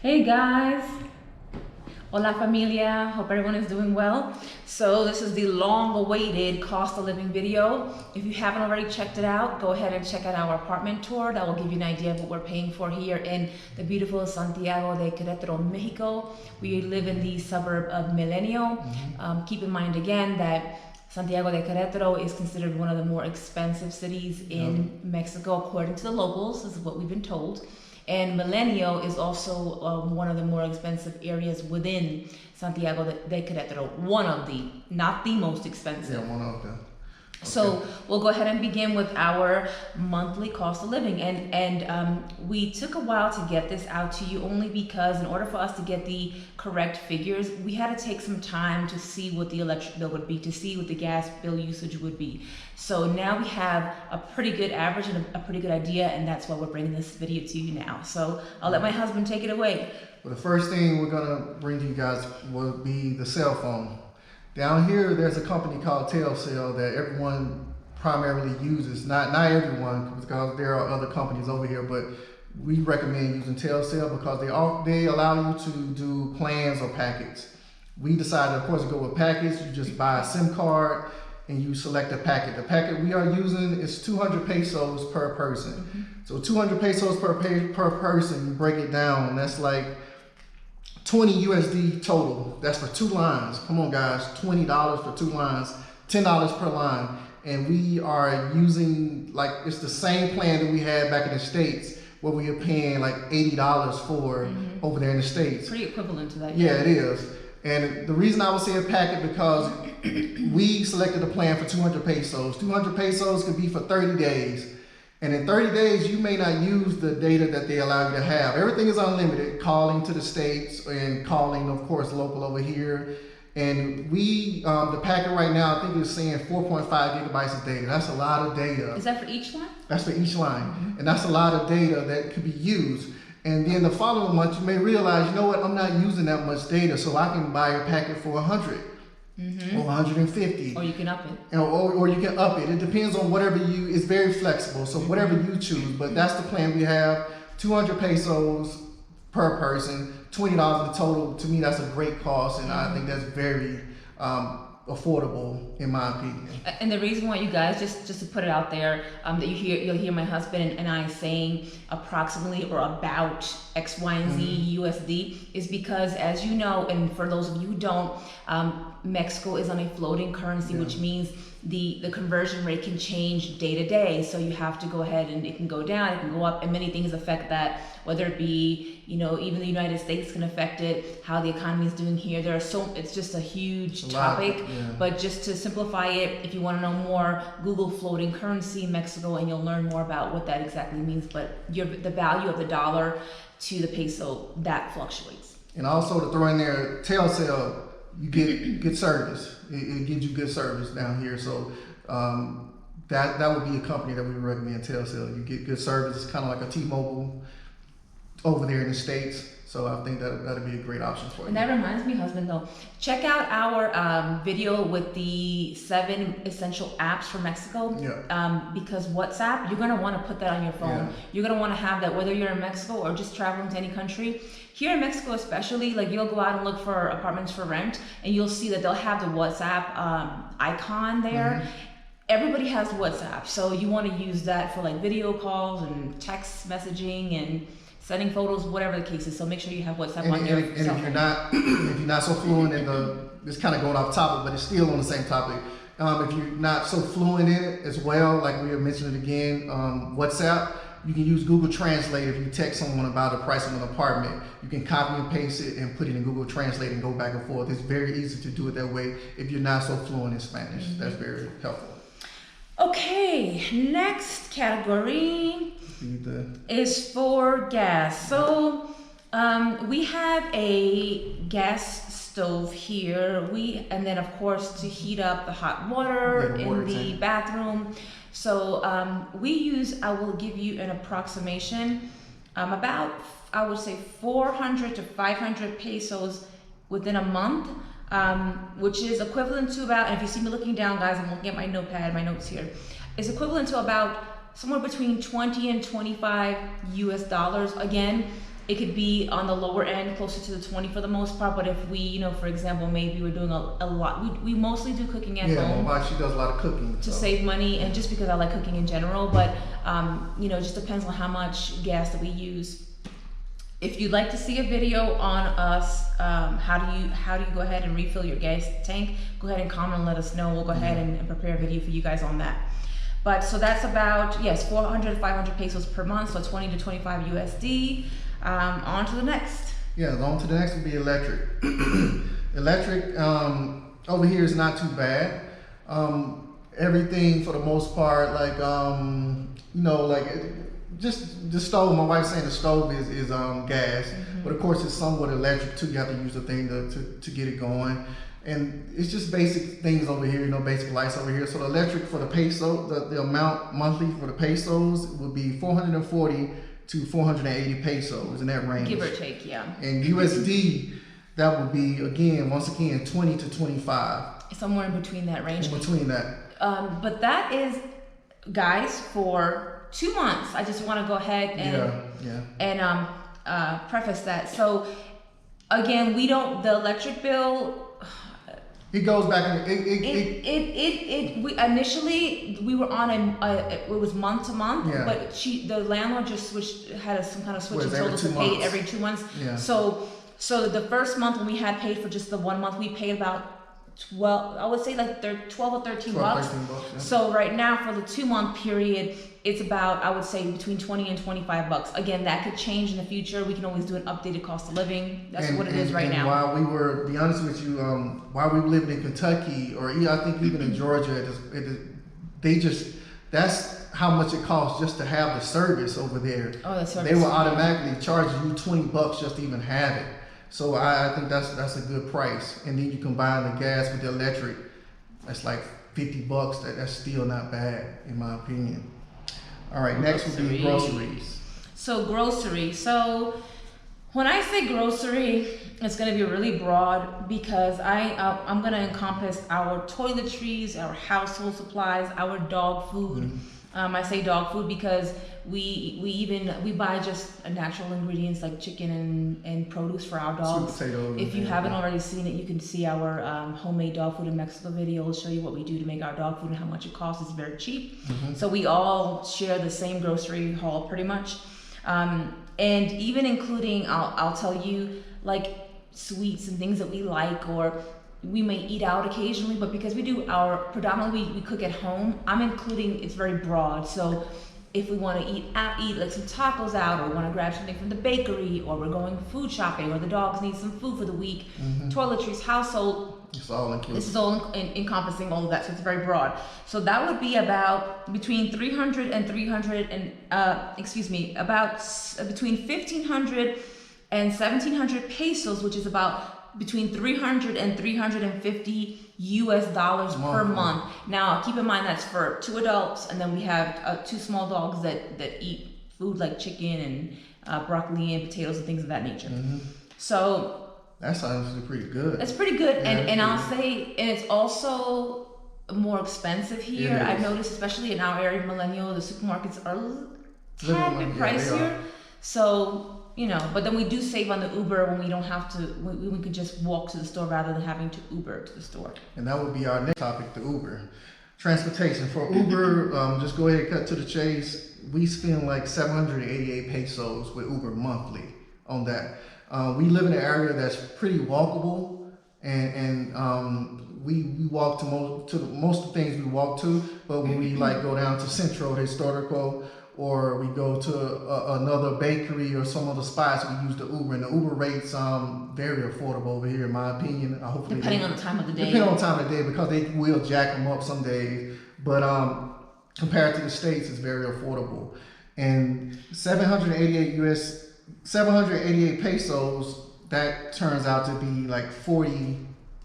Hey guys, hola familia, hope everyone is doing well. So this is the long-awaited cost of living video. If you haven't already checked it out, go ahead and check out our apartment tour. That will give you an idea of what we're paying for here in the beautiful Santiago de Querétaro, Mexico. We live in the suburb of Milenio. Keep in mind again that Santiago de Querétaro is considered one of the more expensive cities in Mexico, according to the locals. This is what we've been told. And Milenio is also one of the more expensive areas within Santiago de Querétaro. One of the, not the most expensive. Yeah, one of them. Okay. So we'll go ahead and begin with our monthly cost of living. And we took a while to get this out to you only because in order for us to get the correct figures, we had to take some time to see what the electric bill would be, to see what the gas bill usage would be. So now we have a pretty good average and a pretty good idea, and that's why we're bringing this video to you now. So I'll let my husband take it away. Well, the first thing we're gonna bring to you guys will be the cell phone. Down here, there's a company called Telcel that everyone primarily uses. Not everyone, because there are other companies over here, but we recommend using Telcel because they allow you to do plans or packets. We decided, of course, to go with packets. You just buy a SIM card and you select a packet. The packet we are using is 200 pesos per person. So 200 pesos per person, you break it down, that's like 20 USD total. That's for 2 lines. Come on guys, $20 for 2 lines, $10 per line. And we are using, like, it's the same plan that we had back in the States where we are paying like $80 for over there in the States. Pretty equivalent to that. Yeah, it is. And the reason I would say a packet because we selected a plan for 200 pesos. 200 pesos could be for 30 days. And in 30 days, you may not use the data that they allow you to have. Everything is unlimited, calling to the States and calling, of course, local over here. And we, the packet right now, I think it's saying 4.5 gigabytes of data. That's a lot of data. Is that for each line? That's for each line. And that's a lot of data that could be used. And then the following month, you may realize, you know what, I'm not using that much data, so I can buy a packet for 100. Or 150. Or you can up it. Or you can up it. It depends on whatever it's very flexible. So whatever you choose, but that's the plan we have. 200 pesos per person, $20 in total. To me, that's a great cost, and I think that's very affordable in my opinion. And the reason why, you guys, just to put it out there, that you'll hear my husband and I saying approximately or about X, Y, and Z USD is because, as you know, and for those of you who don't, Mexico is on a floating currency, which means the conversion rate can change day to day. So you have to go ahead and it can go down, it can go up, and many things affect that, whether it be, you know, even the United States can affect it, how the economy is doing here. It's just a huge topic. But just to simplify it, if you want to know more, Google floating currency Mexico and you'll learn more about what that exactly means. But the value of the dollar to the peso, that fluctuates. And also to throw in there, Telcel, you get good service. It gives you good service down here. So that would be a company that we would recommend, Telcel. You get good service. It's kind of like a T-Mobile over there in the States. So I think that'd be a great option for you. And that reminds me, husband, though, check out our video with the 7 essential apps for Mexico. Because WhatsApp, you're gonna want to put that on your phone. You're gonna want to have that whether you're in Mexico or just traveling to any country. Here in Mexico especially, like, you'll go out and look for apartments for rent and you'll see that they'll have the WhatsApp icon there. Everybody has WhatsApp, so you want to use that for like video calls and text messaging and sending photos, whatever the case is. So make sure you have WhatsApp on your cell phone. If you're not so fluent in it's kind of going off topic, but it's still on the same topic. If you're not so fluent in it as well, like we have mentioned it again, WhatsApp, you can use Google Translate. If you text someone about the price of an apartment, you can copy and paste it and put it in Google Translate and go back and forth. It's very easy to do it that way if you're not so fluent in Spanish. That's very helpful. Okay, next category is for gas. So we have a gas stove here. And then of course to heat up the hot water in the bathroom. So I will give you an approximation, about, I would say 400 to 500 pesos within a month. Which is equivalent to about, and if you see me looking down, guys, I'm looking at my notepad, my notes here, is equivalent to about somewhere between 20 and 25 US dollars. Again, It could be on the lower end, closer to the 20 for the most part. But if we, you know, for example, maybe we're doing a lot, we mostly do cooking at home. Yeah, my wife, she does a lot of cooking. To save money, and just because I like cooking in general, but you know, it just depends on how much gas that we use. If you'd like to see a video on us, how do you go ahead and refill your gas tank, go ahead and comment and let us know. We'll go ahead and prepare a video for you guys on that. But so that's about, yes, 400 to 500 pesos per month, so 20 to 25 USD. On to the next. Yeah, on to the next would be electric. Electric over here is not too bad. Everything for the most part, like you know, like just the stove. My wife's saying the stove is gas, but of course it's somewhat electric too. You have to use the thing to get it going, and it's just basic things over here. You know, basic lights over here. So the electric for the peso, the amount monthly for the pesos would be 440 to 480 pesos in that range. Give or take, yeah. And USD, that would be once again 20 to 25. Somewhere in between that range. In between that. But that is, guys, for 2 months. I just want to go ahead and preface that. So again, we don't, the electric bill, it goes back in we initially we were on it was month to month, yeah. but the landlord just had some kind of switch and told us to pay it every 2 months. Yeah. So the first month when we had paid for just the 1 month, we paid about 12, I would say like 12 or 13 bucks. 13 bucks, yeah. So right now for the 2 month period, it's about, I would say, between 20 and 25 bucks. Again, that could change in the future. We can always do an updated cost of living. That's what it is right now. While we were, to be honest with you, while we were living in Kentucky, or I think even in Georgia, that's how much it costs just to have the service over there. Oh, the service. They will automatically charge you 20 bucks just to even have it. So I think that's a good price. And then you combine the gas with the electric, that's like 50 bucks. That's still not bad in my opinion. All right, next would be groceries. So grocery. So when I say grocery, it's going to be really broad because I'm going to encompass our toiletries, our household supplies, our dog food. I say dog food because we buy just natural ingredients like chicken and produce for our dogs. Sweet potatoes. If you haven't already seen it, you can see our homemade dog food in Mexico video. It'll show you what we do to make our dog food and how much it costs. It's very cheap. So we all share the same grocery haul pretty much. And even including, I'll tell you, like sweets and things that we like, or we may eat out occasionally, but because we do predominantly we cook at home, I'm including, it's very broad. So if we want to eat like some tacos out, or want to grab something from the bakery, or we're going food shopping, or the dogs need some food for the week, toiletries, household, it's all included. This is all encompassing all of that, so it's very broad. So that would be about between 300 and 300 and about between 1,500 and 1,700 pesos, which is about between 300 and 350 US dollars per month. Now, keep in mind that's for 2 adults, and then we have 2 small dogs that eat food like chicken and broccoli and potatoes and things of that nature. So that sounds pretty good. It's pretty good, and I'll say, and it's also more expensive here. I've noticed, especially in our area, Millennial, the supermarkets are a tad bit pricier. So, you know, but then we do save on the Uber when we don't have to, we could just walk to the store rather than having to Uber to the store. And that would be our next topic, the Uber. Transportation. For Uber, just go ahead and cut to the chase. We spend like 788 pesos with Uber monthly on that. We live in an area that's pretty walkable, and we walk to most of the things we walk to, but when we like go down to Centro Historical, or we go to another bakery or some other spots, we use the Uber, and the Uber rates very affordable over here, in my opinion. Hopefully depending on the time of the day. Depending on the time of the day, because they will jack them up some days, but compared to the States, it's very affordable. And 788 pesos, that turns out to be like 40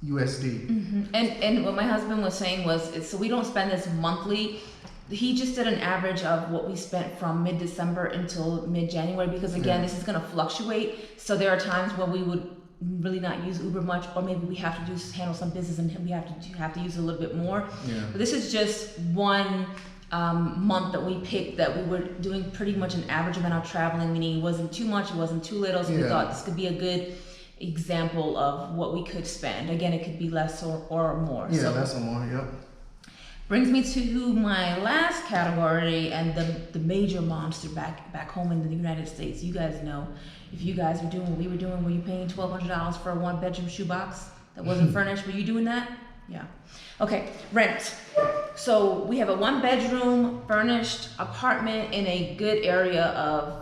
USD. And what my husband was saying was, so we don't spend this monthly. He just did an average of what we spent from mid-December until mid-January, because again, this is going to fluctuate. So there are times where we would really not use Uber much, or maybe we have to handle some business and we have to use it a little bit more. But this is just one month that we picked that we were doing pretty much an average amount of traveling, meaning it wasn't too much, it wasn't too little. So we thought this could be a good example of what we could spend. Again, it could be less or more. Yeah, less or more, yep. Brings me to my last category and the major monster back home in the United States. You guys know, if you guys were doing what we were doing, were you paying $1,200 for a 1-bedroom shoebox that wasn't furnished? Were you doing that? Yeah. Okay, rent. So we have a 1-bedroom furnished apartment in a good area of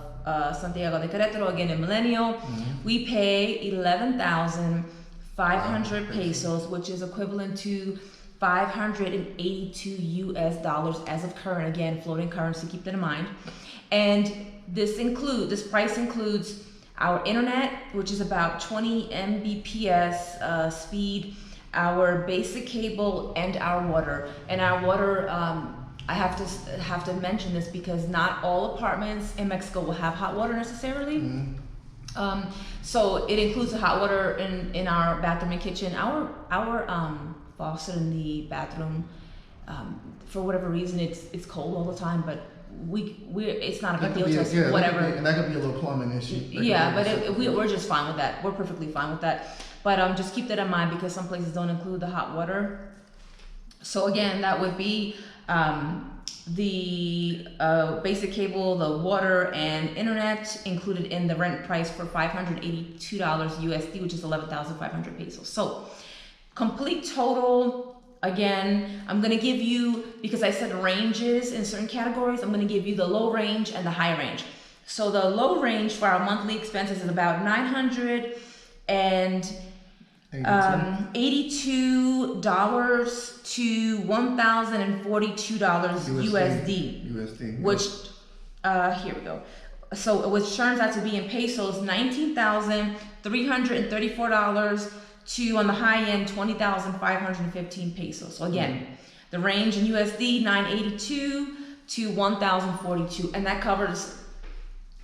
Santiago de Querétaro, again in Millennial. We pay 11,500 pesos, which is equivalent to $582 US as of current, again, floating currency, keep that in mind. And this price includes our internet, which is about 20 Mbps speed, our basic cable, and our water. And our water, I have to mention this because not all apartments in Mexico will have hot water necessarily. So it includes the hot water in our bathroom and kitchen. Our faucet in the bathroom, for whatever reason, it's cold all the time, but it's not a big deal to us. Whatever, and that could be a little plumbing issue. We're just fine with that. We're perfectly fine with that. But just keep that in mind because some places don't include the hot water. So again, that would be the basic cable, the water, and internet included in the rent price for $582 USD, which is 11,500 pesos. So complete total, again, I'm going to give you, because I said ranges in certain categories, I'm going to give you the low range and the high range. So the low range for our monthly expenses is about $982 to $1,042 USD. Which, here we go. So which turns out to be in pesos, $19,334 to, on the high end, 20,515 pesos. So again, the range in USD, 982 to 1,042, and that covers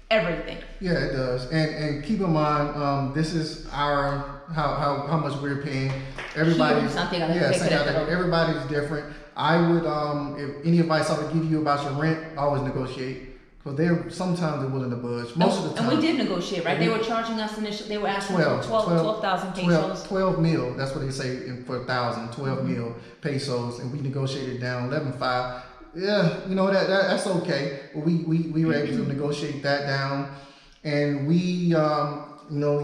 everything. Yeah, it does. And keep in mind, this is our how much we're paying. Everybody's everybody's different. I would if any advice I would give you about your rent, always negotiate. Because sometimes they're willing to budge. Most of the time. And we did negotiate, right? They were charging us initially, they were asking for 12,000 pesos. 12 mil, that's what they say for 1,000, 12 mil pesos. And we negotiated down 11.5. Yeah, that's okay. We were able to negotiate that down. And you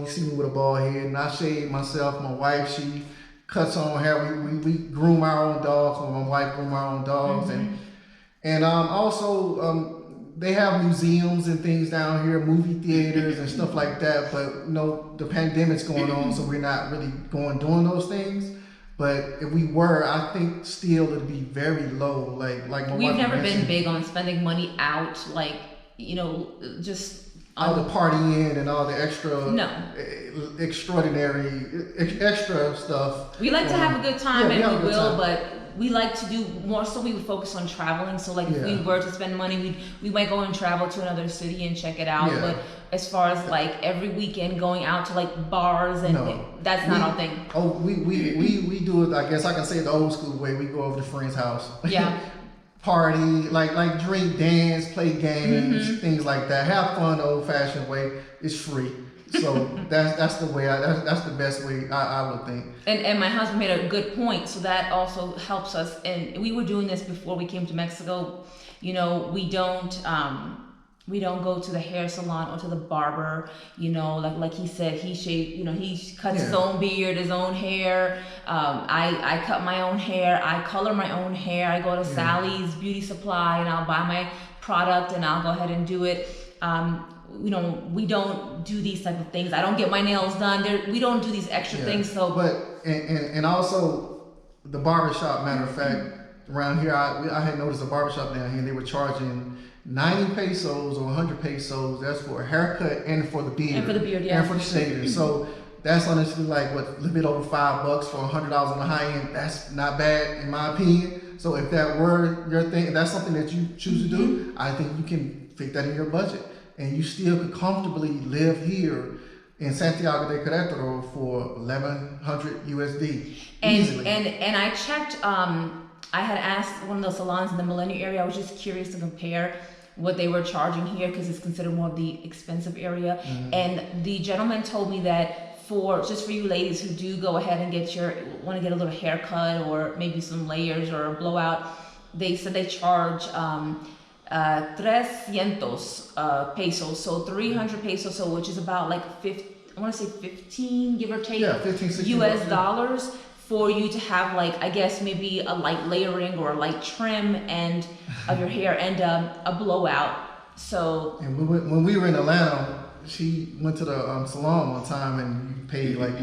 see me with a bald head, and I shave myself. My wife, she cuts her own hair. We groom our own dogs, or my wife groom our own dogs. And also, they have museums and things down here, movie theaters and stuff like that. But the pandemic's going on, so we're not really doing those things. But if we were, I think still it'd be very low. Like my we've never been big on spending money out, just all the partying and all the extra stuff. We like to have a good time, and we will, but we like to do more, so we would focus on traveling. So if we were to spend money, we might go and travel to another city and check it out. But as far as every weekend going out to bars and that's not our thing. Oh, we do it. I guess I can say it the old school way. We go over to friend's house. Yeah. Party, drink, dance, play games, things like that. Have fun the old-fashioned way. It's free. So that's the way. That's the best way I would think. And my husband made a good point. So that also helps us. And we were doing this before we came to Mexico. We don't go to the hair salon or to the barber. Like he said, he shaved. He cuts his own beard, his own hair. I cut my own hair. I color my own hair. I go to Sally's Beauty Supply and I'll buy my product and I'll go ahead and do it. We don't do these type of things. I don't get my nails done. We don't do these extra things. So, and also the barbershop. Matter of fact, around here, I had noticed a barbershop down here, and they were charging 90 pesos or 100 pesos. That's for a haircut and for the beard. And for the beard, and for the shaving. So that's honestly a little bit over $5 for $100 on the high end. That's not bad in my opinion. So if that were your thing, if that's something that you choose to do, I think you can fit that in your budget. And you still could comfortably live here in Santiago de Querétaro for 1,100 USD easily. And I checked I had asked one of the salons in the Millennium area. I was just curious to compare what they were charging here because it's considered more of the expensive area. And the gentleman told me that for you ladies who do go ahead and want to get a little haircut or maybe some layers or a blowout, they said they charge 300 pesos, so 300 pesos, so which is about like I want to say 15, give or take, 15, 16 US dollars for you to have, like, I guess maybe a light layering or a light trim and of your hair and a blowout. So and when we were in Atlanta, she went to the salon one time and you paid like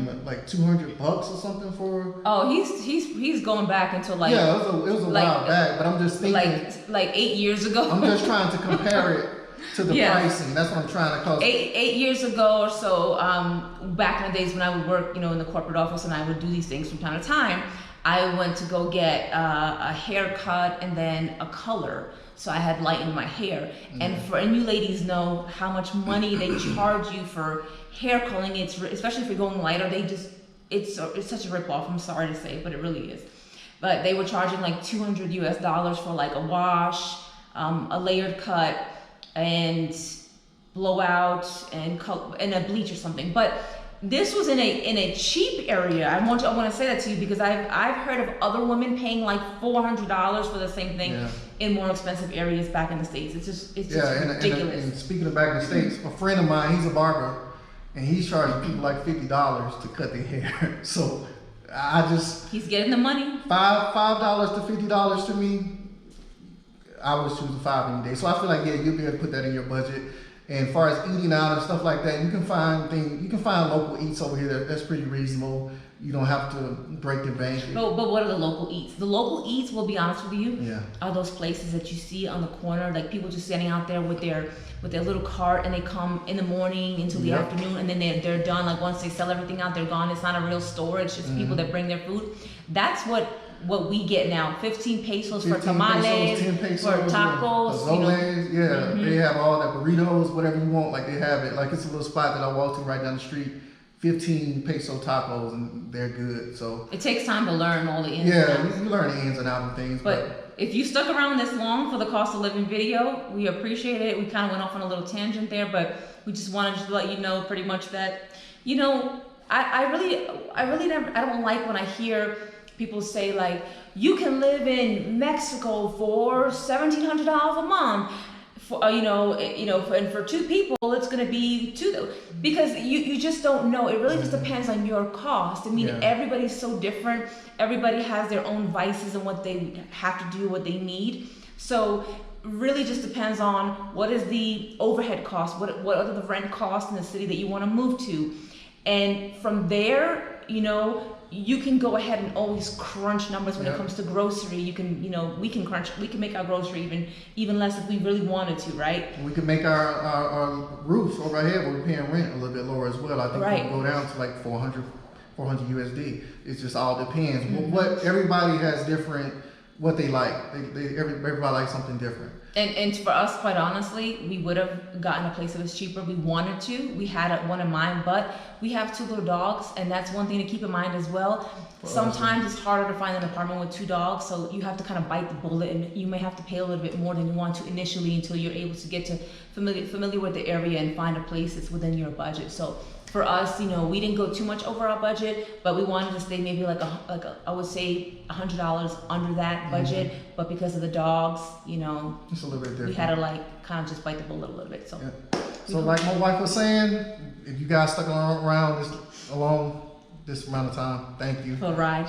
$200 or something for. Oh, he's going back until like, yeah, it was a while back, but I'm just thinking like 8 years ago. I'm just trying to compare it to the pricing. That's what I'm trying to cause. 8 years ago or so, back in the days when I would work, in the corporate office and I would do these things from time to time, I went to go get a haircut and then a color. So I had light in my hair. And you ladies know how much money they charge you for hair coloring. Especially if you're going lighter, it's such a ripoff. I'm sorry to say, but it really is. But they were charging like $200 US for like a wash, a layered cut, and blowout and a bleach or something. But this was in a cheap area. I want to say that to you because I've heard of other women paying like $400 for the same thing in more expensive areas back in the States. It's just ridiculous. And speaking of back in the States, a friend of mine, he's a barber, and he's charging people like $50 to cut their hair. So he's getting the money. $5 to $50 to me. I was choosing $5 any day. So I feel like you'll be able to put that in your budget. And as far as eating out and stuff like that, you can find local eats over here that's pretty reasonable. You don't have to break the bank. But what are the local eats? The local eats, we'll be honest with you, are those places that you see on the corner, like people just standing out there with their little cart, and they come in the morning until the afternoon, and then they're done. Like once they sell everything out, they're gone. It's not a real store. It's just people that bring their food. That's what we get now. 15 pesos for tamales, 10 pesos for tacos. Pozoles, they have all that, burritos, whatever you want. Like they have it. Like it's a little spot that I walk to right down the street. 15 peso tacos and they're good. So it takes time to learn all the ins and outs. You learn the ins and outs of things. But if you stuck around this long for the cost of living video, we appreciate it. We kind of went off on a little tangent there, but we just wanted to let you know pretty much that, I don't like when I hear people say like, you can live in Mexico for $1,700 a month. And for two people, it's going to be because you just don't know. It really just depends on your cost. I mean, everybody's so different. Everybody has their own vices and what they have to do, what they need. So really just depends on what is the overhead cost, what are the rent costs in the city that you want to move to. And from there, you can go ahead and always crunch numbers when it comes to grocery. You can, we can make our grocery even less if we really wanted to, right? We can make our roof over our head where we're paying rent a little bit lower as well. I think we'll go down to like 400 USD. It just all depends. What everybody has different, what they like. Everybody likes something different. And for us, quite honestly, we would have gotten a place that was cheaper. We wanted to. We had one in mind, but we have 2 little dogs, and that's one thing to keep in mind as well. Sometimes it's harder to find an apartment with 2 dogs, so you have to kind of bite the bullet, and you may have to pay a little bit more than you want to initially until you're able to get to familiar with the area and find a place that's within your budget. So for us, we didn't go too much over our budget, but we wanted to stay maybe like I would say $100 under that budget. But because of the dogs, it's a little bit different. We had to kind of just bite the bullet a little bit. So, so like my wife was saying, if you guys stuck around this amount of time, thank you for the ride.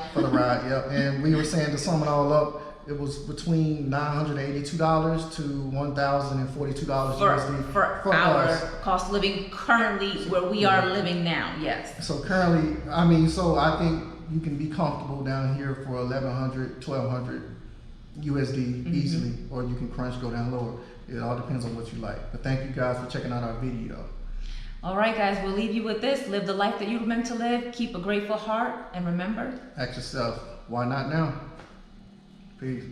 And we were saying to sum it all up, it was between $982 to $1,042 USD for our cost of living currently where we are living now. Yes. So currently, I think you can be comfortable down here for $1,100, $1,200 USD easily, or you can go down lower. It all depends on what you like. But thank you guys for checking out our video. All right, guys, we'll leave you with this. Live the life that you were meant to live. Keep a grateful heart, and remember, ask yourself, why not now? Peace.